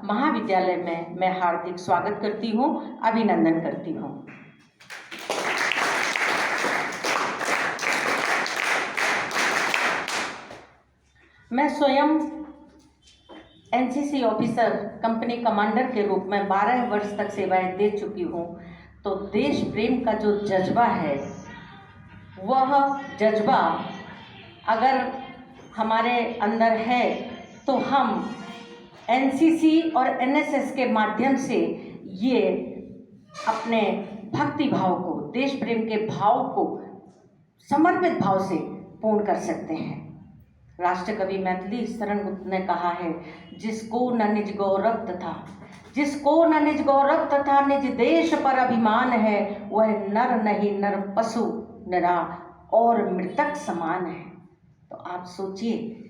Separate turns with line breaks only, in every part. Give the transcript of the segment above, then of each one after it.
महाविद्यालय में मैं हार्दिक स्वागत करती हूँ, अभिनंदन करती हूँ। मैं स्वयं एनसीसी ऑफिसर, कंपनी कमांडर के रूप में 12 वर्ष तक सेवाएं दे चुकी हूँ। तो देश प्रेम का जो जज्बा है, वह जज्बा अगर हमारे अंदर है तो हम एनसीसी और एनएसएस के माध्यम से ये अपने भक्ति भाव को, देश प्रेम के भाव को समर्पित भाव से पूर्ण कर सकते हैं। राष्ट्रकवि मैथिली शरण गुप्त ने कहा है, जिसको न निज गौरव तथा निज देश पर अभिमान है, वह नर नहीं नर पशु निरा और मृतक समान है। तो आप सोचिए,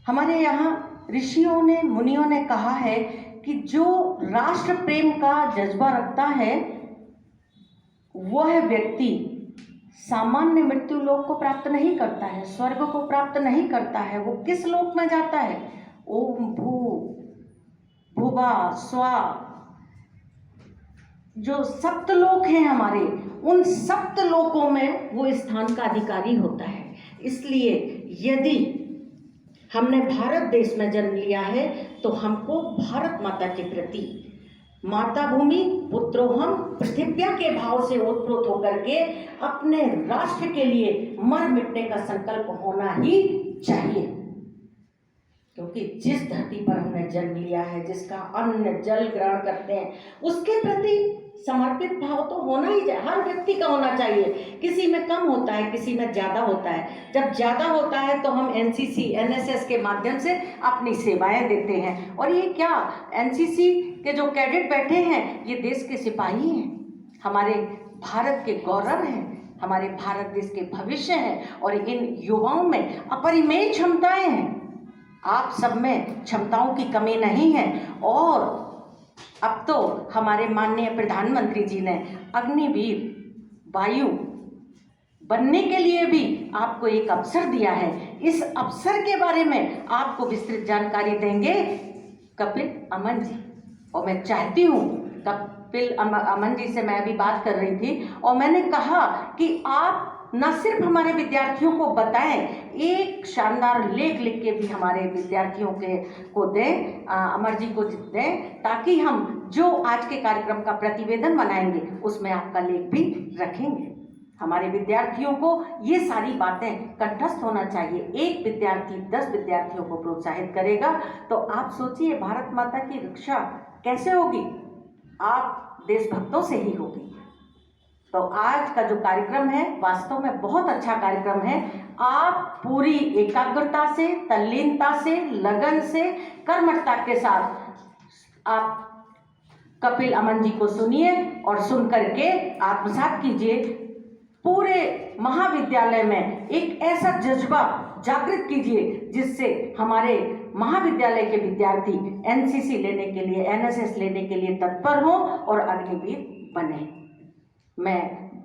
हमारे यहाँ ऋषियों ने, मुनियों ने कहा है कि जो राष्ट्र प्रेम का जज्बा रखता है वह व्यक्ति सामान्य मृत्यु लोक को प्राप्त नहीं करता है, स्वर्ग को प्राप्त नहीं करता है। वो किस लोक में जाता है? ओम भूभा स्वा, जो सप्त लोक हैं हमारे, उन सप्त लोकों में वो स्थान का अधिकारी होता है। इसलिए यदि हमने भारत देश में जन्म लिया है तो हमको भारत माता के प्रति, माता भूमि पुत्रोहम पृथिव्या के भाव से ओतप्रोत होकर के अपने राष्ट्र के लिए मर मिटने का संकल्प होना ही चाहिए। क्योंकि जिस धरती पर हमने जन्म लिया है, जिसका अन्न जल ग्रहण करते हैं, उसके प्रति समर्पित भाव तो होना ही चाहिए, हर व्यक्ति का होना चाहिए। किसी में कम होता है, किसी में ज़्यादा होता है। जब ज़्यादा होता है तो हम एनसीसी एनएसएस के माध्यम से अपनी सेवाएं देते हैं। और ये क्या, एनसीसी के जो कैडेट बैठे हैं ये देश के सिपाही हैं, हमारे भारत के गौरव हैं, हमारे भारत देश के भविष्य हैं। और इन युवाओं में अपरिमेय क्षमताएं हैं। आप सब में क्षमताओं की कमी नहीं है। और अब तो हमारे माननीय प्रधानमंत्री जी ने अग्निवीर वायु बनने के लिए भी आपको एक अवसर दिया है। इस अवसर के बारे में आपको विस्तृत जानकारी देंगे कपिल अमन जी। और मैं चाहती हूँ, कपिल अमन जी से मैं अभी बात कर रही थी और मैंने कहा कि आप न सिर्फ हमारे विद्यार्थियों को बताएं, एक शानदार लेख लिख के भी हमारे विद्यार्थियों को दें, अमर जी को दें, ताकि हम जो आज के कार्यक्रम का प्रतिवेदन बनाएंगे उसमें आपका लेख भी रखेंगे। हमारे विद्यार्थियों को ये सारी बातें कंठस्थ होना चाहिए। एक विद्यार्थी 10 विद्यार्थियों को प्रोत्साहित करेगा तो आप सोचिए भारत माता की रक्षा कैसे होगी? आप देशभक्तों से ही होगी। तो आज का जो कार्यक्रम है वास्तव में बहुत अच्छा कार्यक्रम है। आप पूरी एकाग्रता से, तल्लीनता से, लगन से, कर्मठता के साथ आप कपिल अमन जी को सुनिए और सुन करके आत्मसात कीजिए। पूरे महाविद्यालय में एक ऐसा जज्बा जागृत कीजिए जिससे हमारे महाविद्यालय के विद्यार्थी एनसीसी लेने के लिए, एनएसएस लेने के लिए तत्पर हों और अग्निवीर बने। मैं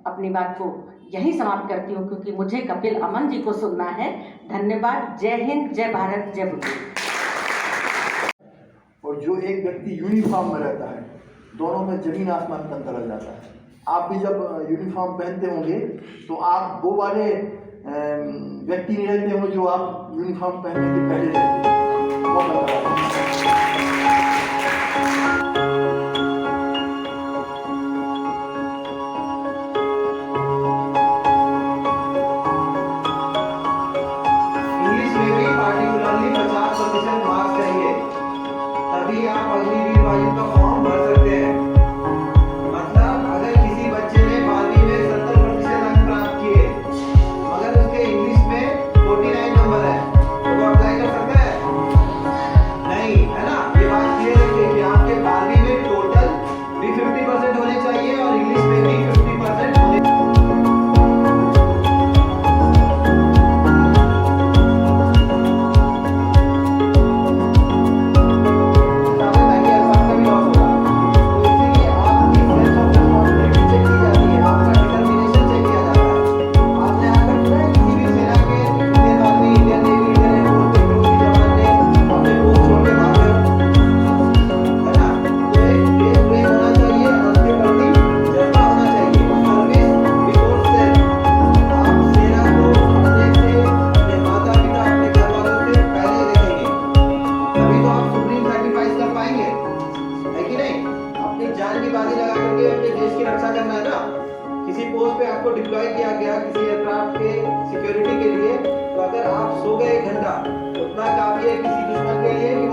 अपनी बात को यहीं समाप्त करती हूँ क्योंकि मुझे कपिल अमन जी को सुनना है। धन्यवाद। जय हिंद, जय भारत, जय बुद्ध।
और जो एक व्यक्ति यूनिफॉर्म में रहता है, दोनों में जमीन आसमान का अंतर आ जाता है। आप भी जब यूनिफॉर्म पहनते होंगे तो आप वो वाले व्यक्ति नहीं रहते होंगे जो आप यूनिफॉर्म पहनने के पहले रहते हैं।
इंग्लिश में भी पार्टिकुलरली 50% मार्क्स चाहिए, तभी आप अग्निवीर वायु का फॉर्म भर सकते हैं। मतलब अगर किसी बच्चे ने 12वीं में 70% अंक प्राप्त किए मगर उसके इंग्लिश में 49 नंबर है तो वो अप्लाई कर सकता है? नहीं। की रक्षा करना है ना। किसी पोस्ट पे आपको डिप्लॉय किया गया किसी एयरक्राफ्ट के सिक्योरिटी के लिए, तो अगर आप सो गए 1 घंटा उतना काफी है किसी दुश्मन के लिए कि